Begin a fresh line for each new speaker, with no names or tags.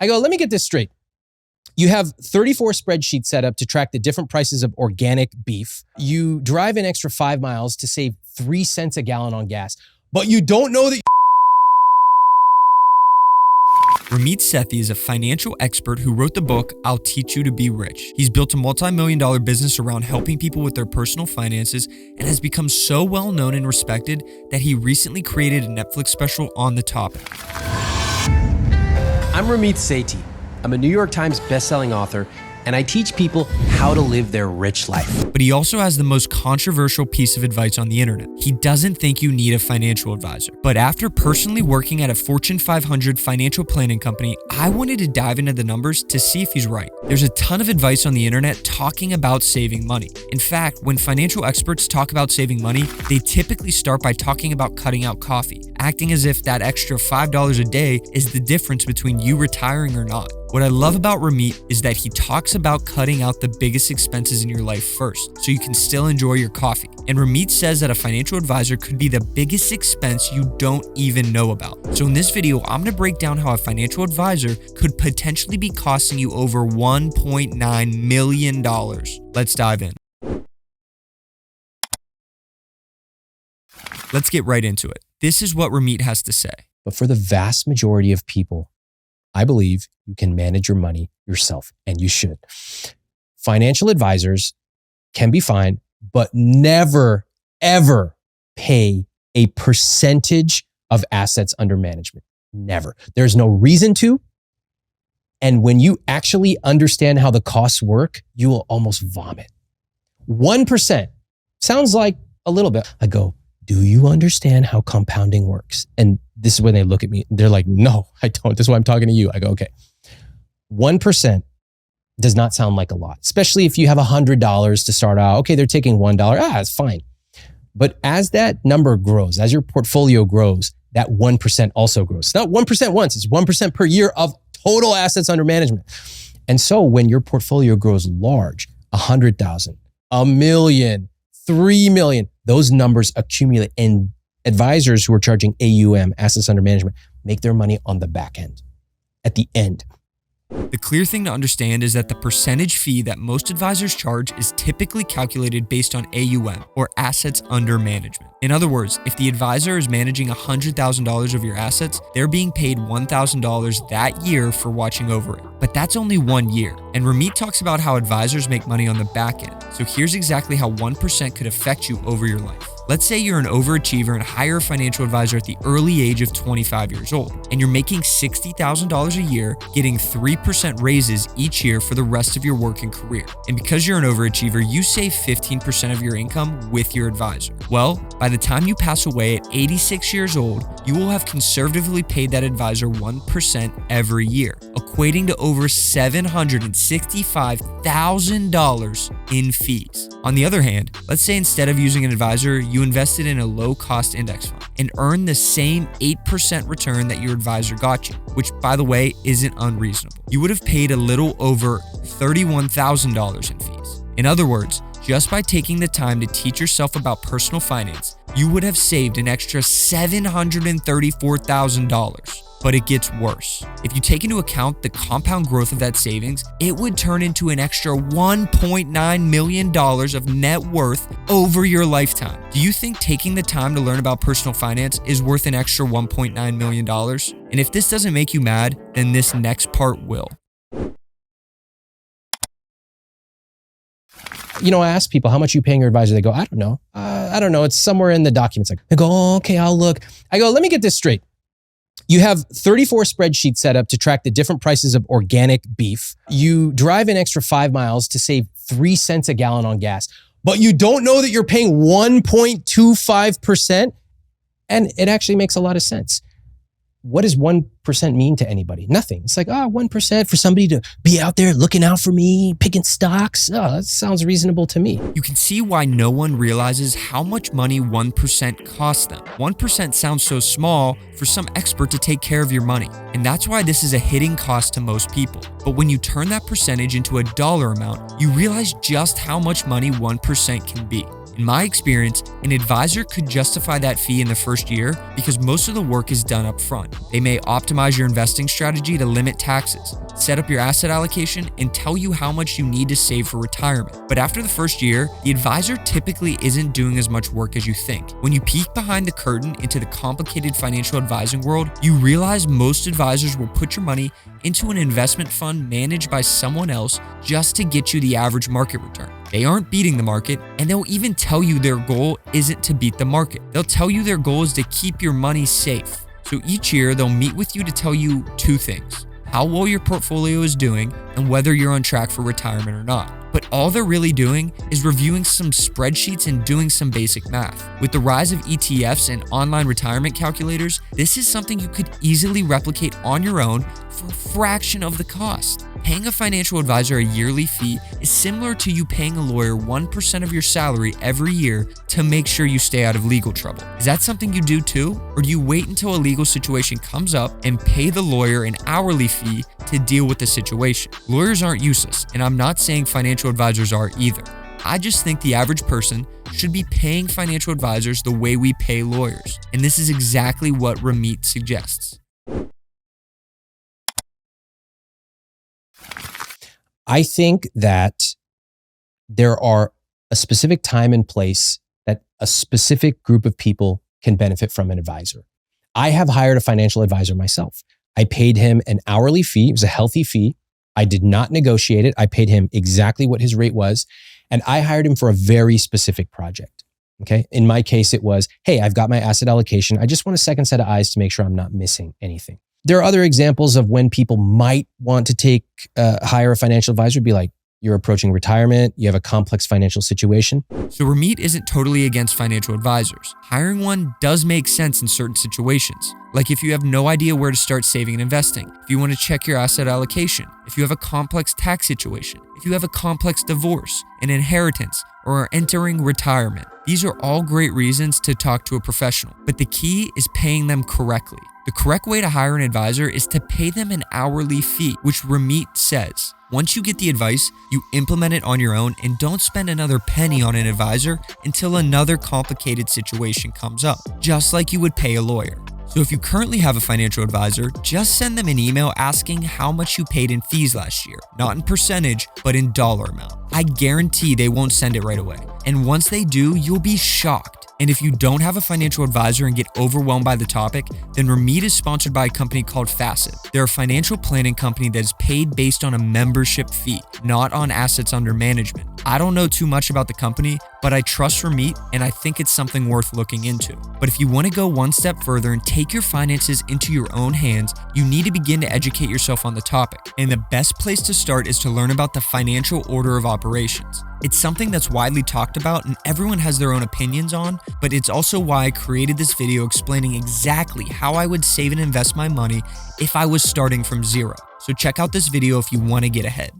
I go, let me get this straight. You have 34 spreadsheets set up to track the different prices of organic beef. You drive an extra 5 miles to save 3 cents a gallon on gas, but you don't know that
Ramit Sethi is a financial expert who wrote the book, I'll Teach You to Be Rich. He's built a multi-million-dollar business around helping people with their personal finances and has become so well known and respected that he recently created a Netflix special on the topic.
I'm Ramit Sethi. I'm a New York Times bestselling author, and I teach people how to live their rich life.
But he also has the most controversial piece of advice on the internet. He doesn't think you need a financial advisor. But after personally working at a Fortune 500 financial planning company, I wanted to dive into the numbers to see if he's right. There's a ton of advice on the internet talking about saving money. In fact, when financial experts talk about saving money, they typically start by talking about cutting out coffee, acting as if that extra $5 a day is the difference between you retiring or not. What I love about Ramit is that he talks about cutting out the biggest expenses in your life first, so you can still enjoy your coffee. And Ramit says that a financial advisor could be the biggest expense you don't even know about. So in this video, I'm gonna break down how a financial advisor could potentially be costing you over $1.9 million. Let's dive in. Let's get right into it. This is what Ramit has to say.
But for the vast majority of people, I believe you can manage your money yourself, and you should. Financial advisors can be fine, but never, ever pay a percentage of assets under management. Never. There's no reason to. And when you actually understand how the costs work, you will almost vomit. 1% sounds like a little bit. I go, do you understand how compounding works? And this is when they look at me. They're like, no, I don't. This is why I'm talking to you. I go, okay. 1% does not sound like a lot, especially if you have $100 to start out. Okay, they're taking $1. It's fine. But as that number grows, as your portfolio grows, that 1% also grows. It's not 1% once, it's 1% per year of total assets under management. And so when your portfolio grows large, 100,000, a million, 3 million, those numbers accumulate, and advisors who are charging AUM, assets under management, make their money on the back end, at the end.
The clear thing to understand is that the percentage fee that most advisors charge is typically calculated based on AUM, or assets under management. In other words, if the advisor is managing $100,000 of your assets, they're being paid $1,000 that year for watching over it. But that's only 1 year. And Ramit talks about how advisors make money on the back end. So here's exactly how 1% could affect you over your life. Let's say you're an overachiever and hire a financial advisor at the early age of 25 years old, and you're making $60,000 a year, getting 3% raises each year for the rest of your working career. And because you're an overachiever, you save 15% of your income with your advisor. Well, by the time you pass away at 86 years old, you will have conservatively paid that advisor 1% every year, equating to over $765,000 in fees. On the other hand, let's say instead of using an advisor, you invested in a low-cost index fund and earned the same 8% return that your advisor got you, which, by the way, isn't unreasonable. You would have paid a little over $31,000 in fees. In other words, just by taking the time to teach yourself about personal finance, you would have saved an extra $734,000. But it gets worse. If you take into account the compound growth of that savings, it would turn into an extra $1.9 million of net worth over your lifetime. Do you think taking the time to learn about personal finance is worth an extra $1.9 million? And if this doesn't make you mad, then this next part will.
You know, I ask people, how much are you paying your advisor? They go, I don't know. I don't know. It's somewhere in the documents. They go, oh, okay, I'll look. I go, let me get this straight. You have 34 spreadsheets set up to track the different prices of organic beef. You drive an extra 5 miles to save 3 cents a gallon on gas, but you don't know that you're paying 1.25%. And it actually makes a lot of sense. What does 1% mean to anybody? Nothing. It's like, 1% for somebody to be out there looking out for me, picking stocks. Oh, that sounds reasonable to me.
You can see why no one realizes how much money 1% costs them. 1% sounds so small for some expert to take care of your money. And that's why this is a hidden cost to most people. But when you turn that percentage into a dollar amount, you realize just how much money 1% can be. In my experience, an advisor could justify that fee in the first year because most of the work is done up front. They may optimize your investing strategy to limit taxes, set up your asset allocation, and tell you how much you need to save for retirement. But after the first year, the advisor typically isn't doing as much work as you think. When you peek behind the curtain into the complicated financial advising world, you realize most advisors will put your money into an investment fund managed by someone else just to get you the average market return. They aren't beating the market, and they'll even tell you their goal isn't to beat the market. They'll tell you their goal is to keep your money safe. So each year, they'll meet with you to tell you two things: how well your portfolio is doing and whether you're on track for retirement or not. But all they're really doing is reviewing some spreadsheets and doing some basic math. With the rise of ETFs and online retirement calculators, this is something you could easily replicate on your own for a fraction of the cost. Paying a financial advisor a yearly fee is similar to you paying a lawyer 1% of your salary every year to make sure you stay out of legal trouble. Is that something you do too? Or do you wait until a legal situation comes up and pay the lawyer an hourly fee to deal with the situation? Lawyers aren't useless, and I'm not saying financial advisors are either. I just think the average person should be paying financial advisors the way we pay lawyers. And this is exactly what Ramit suggests.
I think that there are a specific time and place that a specific group of people can benefit from an advisor. I have hired a financial advisor myself. I paid him an hourly fee. It was a healthy fee. I did not negotiate it. I paid him exactly what his rate was. And I hired him for a very specific project. Okay. In my case, it was, hey, I've got my asset allocation. I just want a second set of eyes to make sure I'm not missing anything. There are other examples of when people might want to hire a financial advisor. Be like, you're approaching retirement, you have a complex financial situation.
So Ramit isn't totally against financial advisors. Hiring one does make sense in certain situations. Like if you have no idea where to start saving and investing, if you want to check your asset allocation, if you have a complex tax situation, if you have a complex divorce, an inheritance, or are entering retirement. These are all great reasons to talk to a professional, but the key is paying them correctly. The correct way to hire an advisor is to pay them an hourly fee, which Ramit says. Once you get the advice, you implement it on your own and don't spend another penny on an advisor until another complicated situation comes up, just like you would pay a lawyer. So if you currently have a financial advisor, just send them an email asking how much you paid in fees last year, not in percentage, but in dollar amount. I guarantee they won't send it right away. And once they do, you'll be shocked. And if you don't have a financial advisor and get overwhelmed by the topic, then Ramit is sponsored by a company called Facet. They're a financial planning company that is paid based on a membership fee, not on assets under management. I don't know too much about the company, but I trust Ramit and I think it's something worth looking into. But if you want to go one step further and take your finances into your own hands, you need to begin to educate yourself on the topic. And the best place to start is to learn about the financial order of operations. It's something that's widely talked about and everyone has their own opinions on, but it's also why I created this video explaining exactly how I would save and invest my money if I was starting from zero. So check out this video if you want to get ahead.